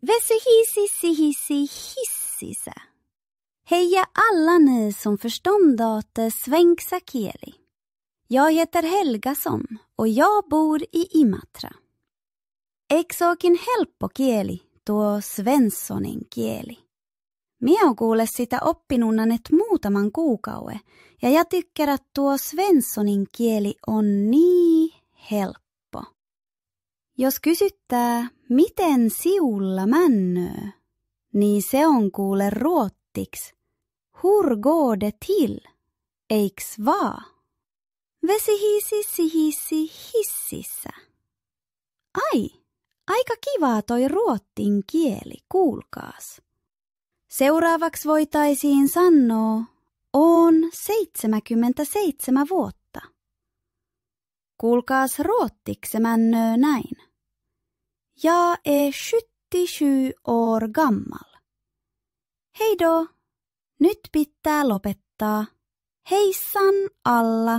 Vesi hissi hissisä. Hej alla ni som förståndater svenska kieli. Jag heter Helgason och jag bor i Imatra. Eksookin helppo kieli tuo Svenssonin kieli. Minä olen kuule sitä oppinut net muutaman kuukauden ja jag tycker att tuo Svenssonin kieli on niin helppo. Jos kysyttää, miten siulla männöö, niin se on kuule ruottiks. Hur går det till? Eiks va? Vesi hissi hississä. Ai, aika kivaa toi ruottin kieli, kuulkaas. Seuraavaksi voitaisiin sanoa, on 77 vuotta. Kuulkaas ruottiksi se männöö näin. Jag är 77 år gammal. Heidå, nyt pitää lopettaa. Heissan alla.